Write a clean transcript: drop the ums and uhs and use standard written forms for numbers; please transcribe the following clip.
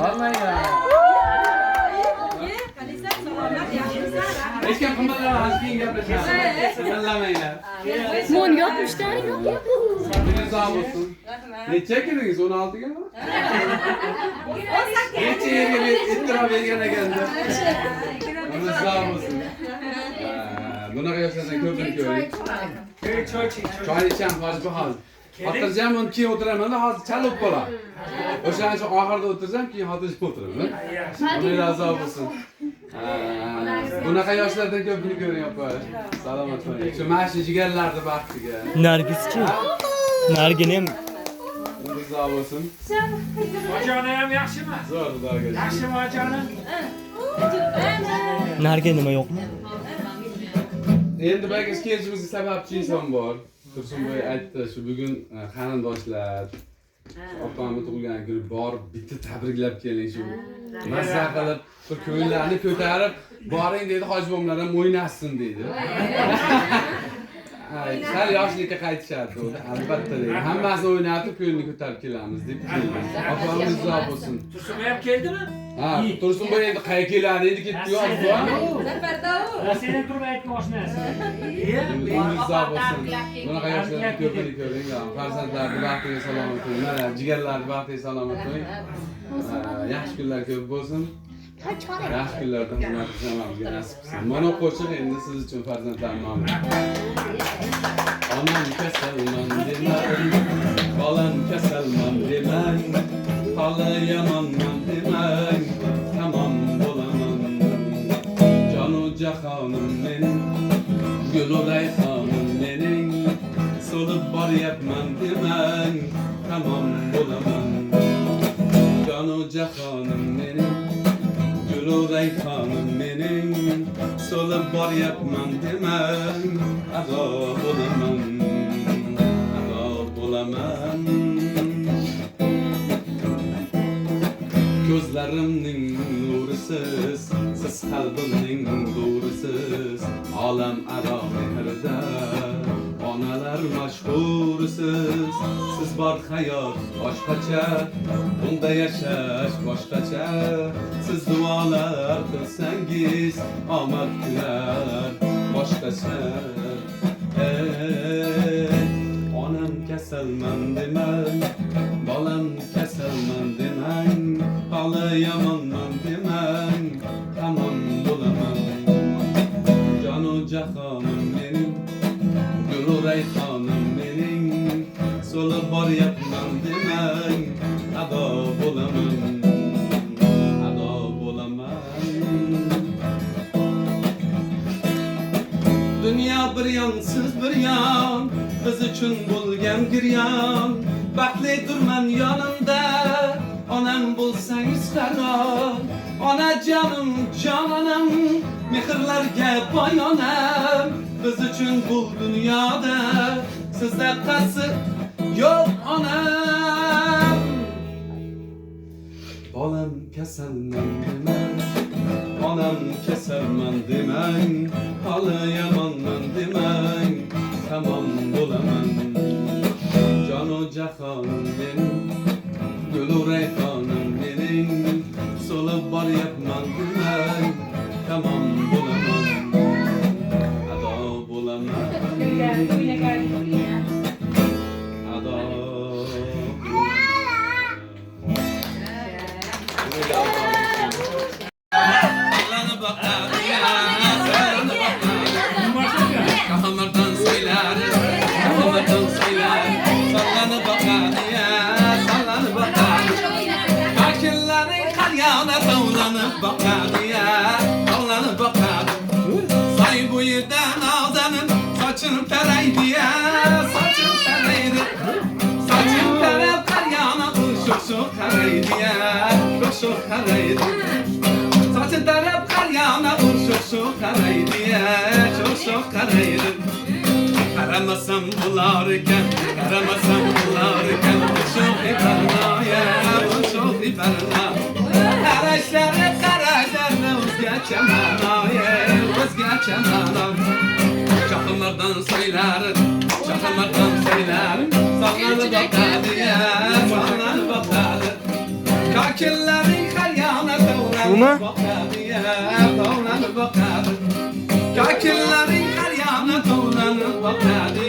Olmaydi. Hech kim qilmadan hozir gaplashamiz. Tanlamaylar. Mon yopmishlar, yop. Sabringiz sog' bo'lsin. Necha kirdingiz? 16 ga? Necha yerga ittirob bergan ekanda. Umringiz sog' bo'lsin. Bunaqa yoshlardan ko'pini ko'ring. Choy icham hozir bu hozir. Xotirjam uni keyin o'tiraman, hozir chalib qoladi. O'shaning uchun oxirida o'tirsam, keyin xotirjam o'tiraman. Umringiz sog' bo'lsin. Bunaqa yoshlardan ko'pini ko'ring opa. Salomat bo'ling. Shu mana shu jigarlarni baxtiga. Nargis-chi? Nargini ham Umringiz sog' bo'lsin. Ojonim ham yaxshimi? Zo'r xudoga. Yaxshimi ojonim? narga nima yo'qmi? Endi belki kelishimizga sababchi inson bor. Tursunboy aytdi, shu bugun qarindoshlar opamni tug'ilgan kuni borib bitta tabriklab keling shu. Mazza qilib, bir ko'ngillarni ko'tarib, boring dedi, hojibomlar ham o'ynashsin dedi. Sal yoshlikka qaytishadi o'zi, albatta dedi. Hammasini o'ynatib, ko'ngilni ko'tarib kelamiz deb kelgan. Opamiz uzoq bo'lsin. Tursunboy ham keldimi? Ha, Tursunboy endi qayerga keladi, endi ketdi yo'q bu. Sen turib aytma oshnasi. Umringiz uzoq bo'lsin. Bunaqa yoshlarni ko'pini ko'ring. Farzandlarni baxtiga salomat qo'ying. Mana jigarlarni baxtiga salomat qo'ying. Yaxshi kunlar ko'p bo'lsin. Yaxshi kunlarda xizmat qilishimizga nasib qilsin. Mana qo'shiq endi siz uchun farzandlarim nomida. Onam kasalman demang, bolam kasalman demang, hali yomonman demang, tamom bo'laman. Jonu jahonim mening, gul rayhonim mening, so'lib boryapman demang, tamom bo'laman. Jonu jahonim mening, gul rayhonim mening, so'lib boryapman demang, ado bo'laman, ado bo'laman. Ko'zlarimning nurisiz, siz qalbimning nurisiz, olam aro mehrda onalar mashhursiz. Siz bor hayot boshqacha, bunda yashash boshqacha. Siz duolar qilsangiz omad kular boshqacha. Onam kasalman demang, bolam kasalman demang, hali yomonman demang, tamom bo'laman. Jonu jahonim mening, gul rayhonim mening, so'lib boryapman demang, ado bo'laman, ado bo'laman. Dünya bir yon, siz bir yon, biz uchun bo'lgan giryon. Baxtlidirman yonimda, onam bo'lsangiz qaron. Onajonim, jonim, mehrlarga boy onam. Biz uchun bu dunyoda sizda qasi yo'q onam. Bolam kasalman demang, onam kasalman demang, hali yomonman demang, tamom bo'laman. Jonu jahonim mening, gul rayhonim mening, so'lib boryapman demang, tamom bo'laman, ado bo'laman, ado. Kahamardan söyler, kahamardan söyler, sallanıp bakar ya, sallanıp bakar. Akılların kalyana sallanıp bakar ya, sallanıp bakar. Say bu yerden ağdanın saçın pereydi ya, saçın pereydi. Saçın perey kalyana kuşuk kareydi ya, kuşuk kareydi. Saçın taraf kalyana kuşuk kareydi ya, kuşuk kareydi. Karamasam bularken, karamasam bularken, kuşuk ibarna ya, kuşuk ibarna. Karışları karışlarını özgeçem ana ya, özgeçem ana. Çakımlardan söyler, sallanıp bakar ya, sallanıp bakar. Kakillerin her yana dolanıp bakadı ya, dolanıp bakadı. Kakillerin her yana dolanıp bakadı